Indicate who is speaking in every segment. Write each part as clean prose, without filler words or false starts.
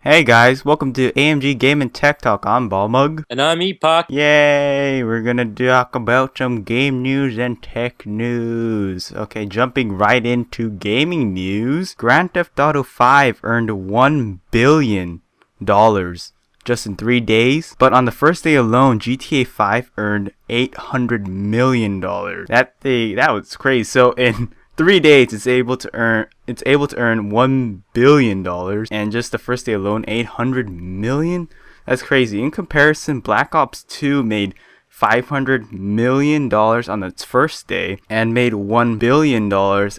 Speaker 1: Hey guys, welcome to AMG Game and Tech Talk. I'm Balmug.
Speaker 2: And I'm Epoch.
Speaker 1: Yay! We're gonna talk about some game news and tech news. Okay, jumping right into gaming news. Grand Theft Auto 5 earned $1 billion just in 3 days. But on the first day alone, GTA 5 earned $800 million. That was crazy. So in 3 days, it's able to earn $1 billion, and just the first day alone, 800 million. That's crazy. In comparison, Black Ops 2 made $500 million on its first day and made $1 billion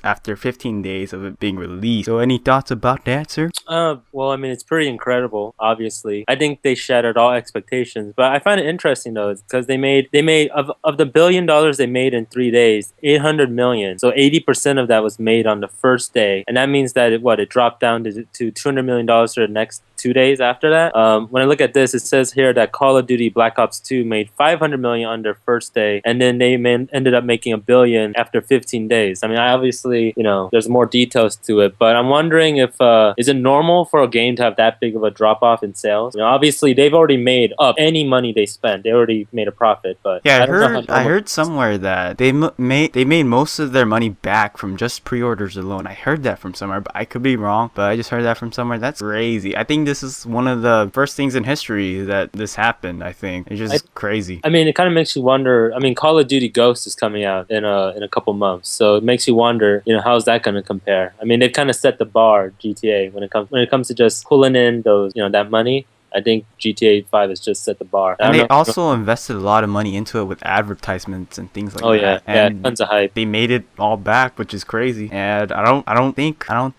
Speaker 1: after 15 days of it being released. So any thoughts about that, sir?
Speaker 2: It's pretty incredible, obviously. I think they shattered all expectations, but I find it interesting though, because they made of the $1 billion they made in 3 days, 800 million. So 80% of that was made on the first day. And that means that it dropped down to $200 million for the next 2 days after that. When I look at this, it says here that Call of Duty Black Ops 2 made 500 million on their first day, and then they ended up making $1 billion after 15 days. I mean, obviously, there's more details to it, but I'm wondering if is it normal for a game to have that big of a drop off in sales? Obviously, they've already made up any money they spent. They already made a profit, but
Speaker 1: yeah,
Speaker 2: I don't know how
Speaker 1: I heard somewhere that they made most of their money back from just pre-orders alone. I heard that from somewhere, but I could be wrong. But I just heard that from somewhere. That's crazy. I think this is one of the first things in history that this happened. I think it's just crazy.
Speaker 2: I mean, it kind of makes you wonder. I mean, Call of Duty Ghost is coming out in a couple months, so it makes you wonder. How's that going to compare? I mean, they've kind of set the bar, GTA, when it comes to just pulling in those that money. I think GTA 5 has just set the bar.
Speaker 1: And they also invested a lot of money into it with advertisements and things like that.
Speaker 2: Oh yeah,
Speaker 1: and
Speaker 2: tons of hype.
Speaker 1: They made it all back, which is crazy. And I don't think COD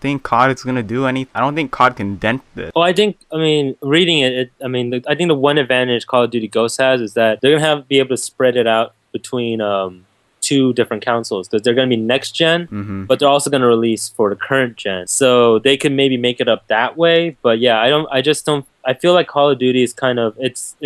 Speaker 1: is gonna do anything. I don't think COD can dent this.
Speaker 2: Well, I mean, reading it, I think the one advantage Call of Duty Ghost has is that they're gonna be able to spread it out between two different consoles, because they're going to be next gen, but they're also going to release for the current gen, so they can maybe make it up that way. But yeah, I feel like Call of Duty is kind of it's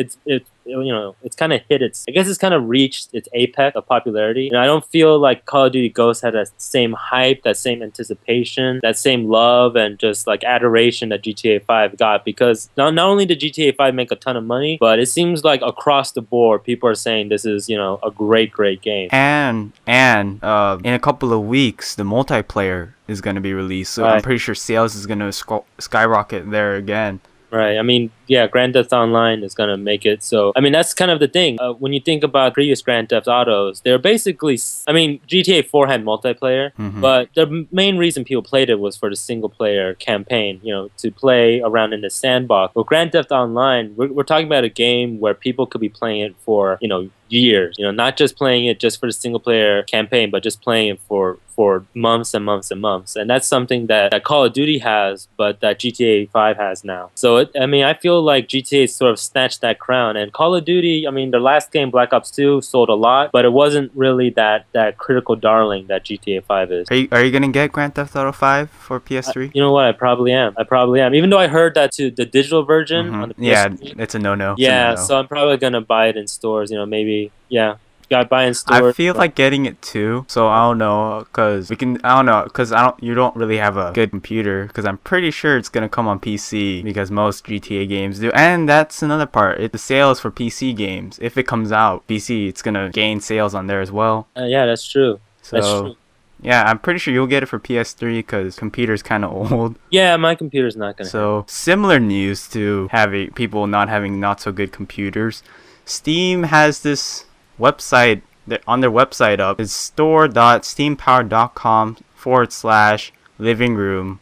Speaker 2: kind of hit its, I guess it's kind of reached its apex of popularity. I don't feel like Call of Duty Ghost had that same hype, that same anticipation, that same love and just like adoration that GTA 5 got, because not only did GTA 5 make a ton of money, but it seems like across the board people are saying this is a great game.
Speaker 1: And in a couple of weeks the multiplayer is going to be released, so right. I'm pretty sure sales is going to skyrocket there again.
Speaker 2: Right. I mean, yeah, Grand Theft Online is going to make it. So, I mean, that's kind of the thing. When you think about previous Grand Theft Autos, they're basically, I mean, GTA 4 had multiplayer, but the main reason people played it was for the single player campaign, to play around in the sandbox. Well, Grand Theft Online, we're talking about a game where people could be playing it for, years, not just playing it just for the single player campaign, but just playing it for months and months and months. And that's something that Call of Duty has, but that GTA 5 has now. So, I feel like GTA sort of snatched that crown. And Call of Duty, I mean, their last game, Black Ops 2, sold a lot, but it wasn't really that critical darling that GTA 5 is.
Speaker 1: Are you going to get Grand Theft Auto 5 for PS3?
Speaker 2: You know what? I probably am. Even though I heard that to the digital version on the PS3.
Speaker 1: Yeah, it's a no-no.
Speaker 2: Yeah, so I'm probably going to buy it in stores, maybe. Yeah. Got buy in store.
Speaker 1: I feel like getting it too, so I don't know, because you don't really have a good computer, because I'm pretty sure it's gonna come on PC, because most GTA games do. And that's another part, the sales for PC games, if it comes out PC, it's gonna gain sales on there as well.
Speaker 2: Yeah, that's true.
Speaker 1: That's true. Yeah, I'm pretty sure you'll get it for PS3 because computer's kind of old.
Speaker 2: Yeah, my computer's not gonna.
Speaker 1: So similar news to having people not having not so good computers. Steam has this website on their website up. It's store.steampower.com/living-room/.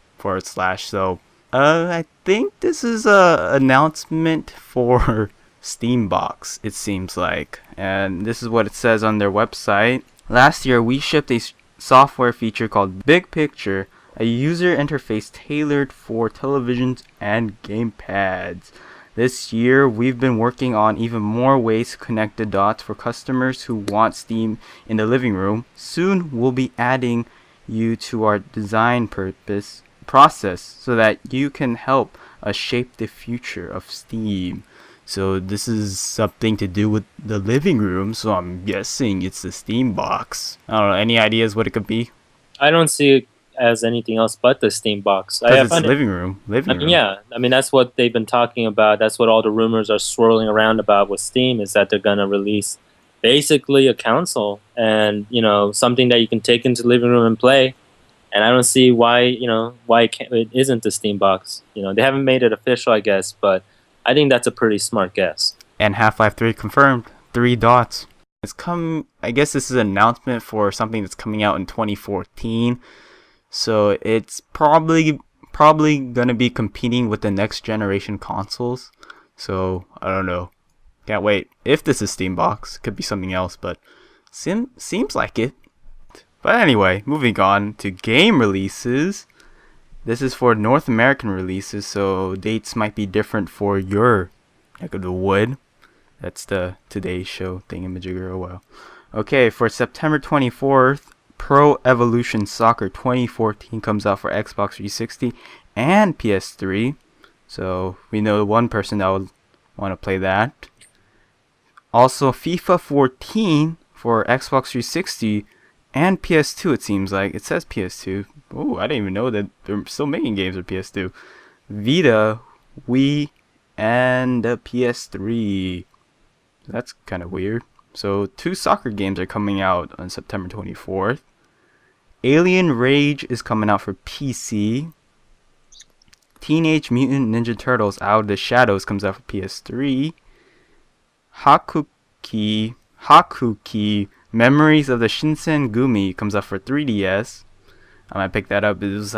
Speaker 1: So I think this is a announcement for Steambox, it seems like, and this is what it says on their website. Last year we shipped a software feature called Big Picture, a user interface tailored for televisions and gamepads. This year, we've been working on even more ways to connect the dots for customers who want Steam in the living room. Soon, we'll be adding you to our design process so that you can help us shape the future of Steam. So this is something to do with the living room, so I'm guessing it's the Steam box. I don't know, any ideas what it could be?
Speaker 2: I don't see as anything else but the Steam box.
Speaker 1: Because it's living room.
Speaker 2: Yeah. I mean, that's what they've been talking about. That's what all the rumors are swirling around about with Steam, is that they're going to release basically a console and, something that you can take into the living room and play. And I don't see why it isn't the Steam box. They haven't made it official, I guess, but I think that's a pretty smart guess.
Speaker 1: And Half-Life 3 confirmed. 3 dots. I guess this is an announcement for something that's coming out in 2014. So it's probably going to be competing with the next generation consoles. So I don't know. Can't wait. If this is Steam box, could be something else, but seems like it. But anyway, moving on to game releases. This is for North American releases, so dates might be different for your neck of the wood. That's the Today Show thingamajigger. Oh well. Okay, for September 24th, Pro Evolution Soccer 2014 comes out for Xbox 360 and PS3. So we know one person that would want to play that. Also, FIFA 14 for Xbox 360 and PS2, it seems like. It says PS2. Oh, I didn't even know that they're still making games for PS2. Vita, Wii, and the PS3. That's kind of weird. So 2 soccer games are coming out on September 24th. Alien Rage is coming out for PC. Teenage Mutant Ninja Turtles Out of the Shadows comes out for PS3. Hakuki Memories of the Shinsengumi comes out for 3DS. I might pick that up. It was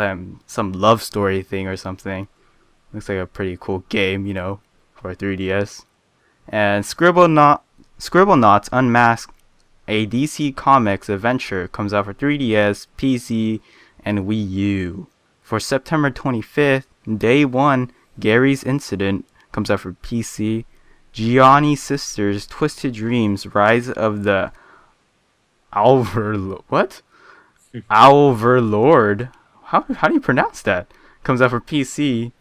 Speaker 1: some love story thing or something. Looks like a pretty cool game, for a 3DS. And Scribblenauts Unmasked, a DC Comics adventure, comes out for 3DS, PC, and Wii U. For September 25th, Day 1, Gary's Incident comes out for PC. Gianni Sisters Twisted Dreams Rise of the Overlord. How do you pronounce that? Comes out for PC.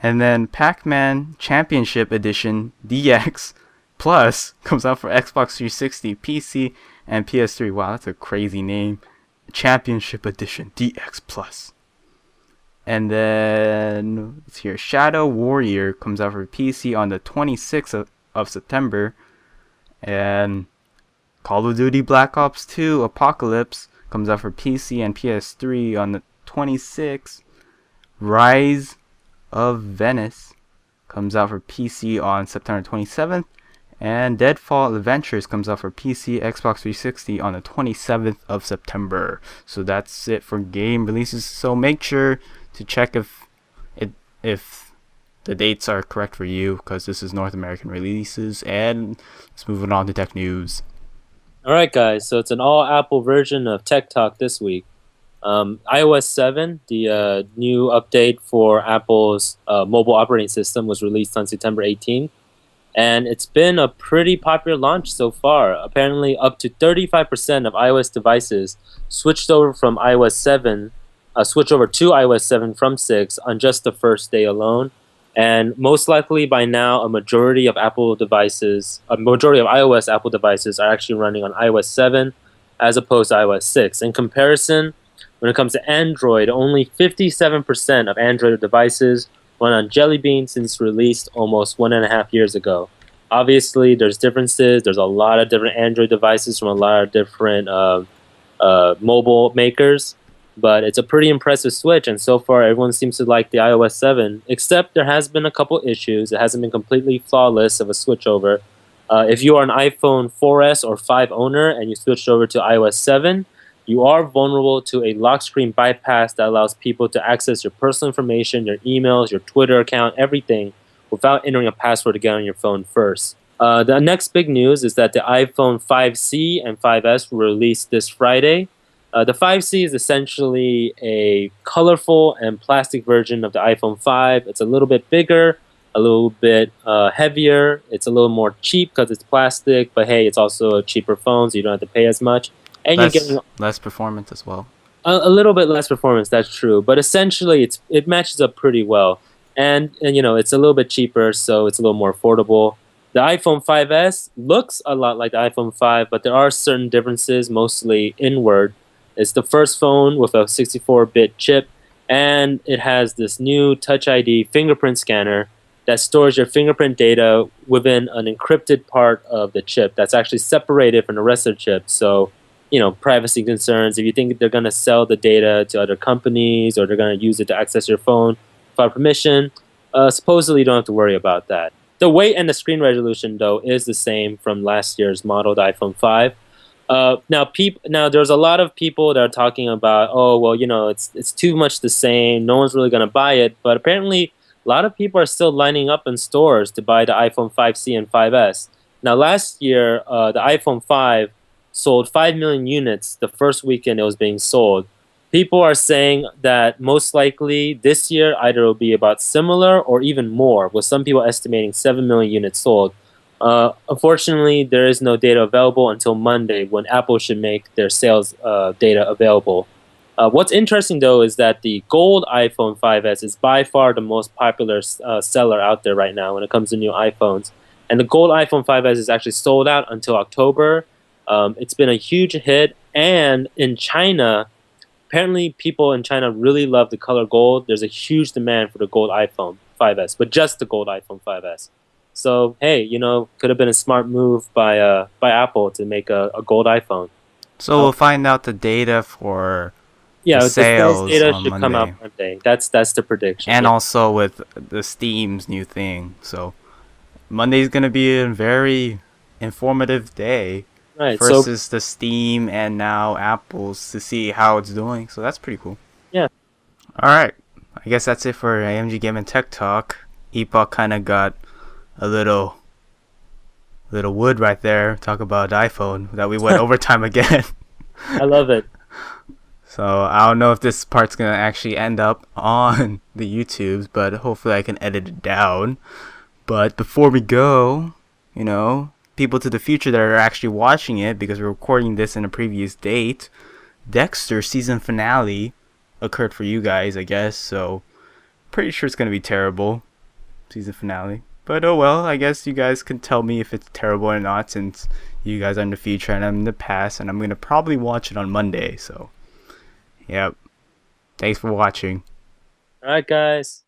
Speaker 1: And then Pac-Man Championship Edition DX Plus comes out for Xbox 360, PC, and PS3. Wow, that's a crazy name. Championship Edition DX Plus. And then, let's hear, Shadow Warrior comes out for PC on the 26th of September. And Call of Duty Black Ops 2 Apocalypse comes out for PC and PS3 on the 26th. Rise of Venice comes out for PC on September 27th. And Deadfall Adventures comes out for PC, Xbox 360 on the 27th of September. So that's it for game releases. So make sure to check if the dates are correct for you, because this is North American releases. And let's move on to tech news.
Speaker 2: Alright guys, so it's an all Apple version of Tech Talk this week. iOS 7, the new update for Apple's mobile operating system, was released on September 18th. And it's been a pretty popular launch so far. Apparently up to 35% of iOS devices switched over to iOS 7 from 6 on just the first day alone. And most likely by now, a majority of iOS Apple devices are actually running on iOS 7 as opposed to iOS 6. In comparison, when it comes to Android, only 57% of Android devices run on Jelly Bean since released almost 1.5 years ago. Obviously, there's differences. There's a lot of different Android devices from a lot of different mobile makers. But it's a pretty impressive switch, and so far everyone seems to like the iOS 7, except there has been a couple issues. It hasn't been completely flawless of a switchover. If you are an iPhone 4S or 5 owner and you switched over to iOS 7, you are vulnerable to a lock screen bypass that allows people to access your personal information, your emails, your Twitter account, everything, without entering a password to get on your phone first. The next big news is that the iPhone 5C and 5S were released this Friday. The 5C is essentially a colorful and plastic version of the iPhone 5. It's a little bit bigger, a little bit heavier. It's a little more cheap because it's plastic, but hey, it's also a cheaper phone, so you don't have to pay as much. And you're getting
Speaker 1: less performance as well.
Speaker 2: A little bit less performance, that's true. But essentially, it matches up pretty well. And it's a little bit cheaper, so it's a little more affordable. The iPhone 5S looks a lot like the iPhone 5, but there are certain differences, mostly inward, It's the first phone with a 64-bit chip, and it has this new Touch ID fingerprint scanner that stores your fingerprint data within an encrypted part of the chip that's actually separated from the rest of the chip. So, privacy concerns, if you think they're going to sell the data to other companies or they're going to use it to access your phone without permission, supposedly you don't have to worry about that. The weight and the screen resolution, though, is the same from last year's model, the iPhone 5. Now there's a lot of people that are talking about, oh well, it's too much the same. No one's really going to buy it, but apparently a lot of people are still lining up in stores to buy the iPhone 5C and 5S. Now last year, the iPhone 5 sold 5 million units the first weekend it was being sold. People are saying that most likely this year either it will be about similar or even more, with some people estimating 7 million units sold. Unfortunately, there is no data available until Monday, when Apple should make their sales data available. What's interesting, though, is that the gold iPhone 5S is by far the most popular seller out there right now when it comes to new iPhones. And the gold iPhone 5S is actually sold out until October. It's been a huge hit. And in China, apparently people in China really love the color gold. There's a huge demand for the gold iPhone 5S, but just the gold iPhone 5S. So, hey, could have been a smart move by Apple to make a gold iPhone.
Speaker 1: So we'll find out the data for
Speaker 2: the
Speaker 1: sales
Speaker 2: data
Speaker 1: on
Speaker 2: should
Speaker 1: Monday.
Speaker 2: come out Monday. That's the prediction.
Speaker 1: And also with the Steam's new thing. So Monday's going to be a very informative day.
Speaker 2: Right.
Speaker 1: Versus the Steam and now Apple's to see how it's doing. So that's pretty cool.
Speaker 2: Yeah.
Speaker 1: All right. I guess that's it for AMG Game and Tech Talk. Epoch kind of got a little wood right there. Talk about the iPhone that we went overtime again.
Speaker 2: I love it.
Speaker 1: So I don't know if this part's gonna actually end up on the YouTubes, but hopefully I can edit it down. But before we go, people to the future that are actually watching it, because we're recording this in a previous date, Dexter season finale occurred for you guys, I guess. So pretty sure it's gonna be terrible season finale. But oh well, I guess you guys can tell me if it's terrible or not, since you guys are in the future and I'm in the past, and I'm going to probably watch it on Monday. So, yep. Thanks for watching.
Speaker 2: All right, guys.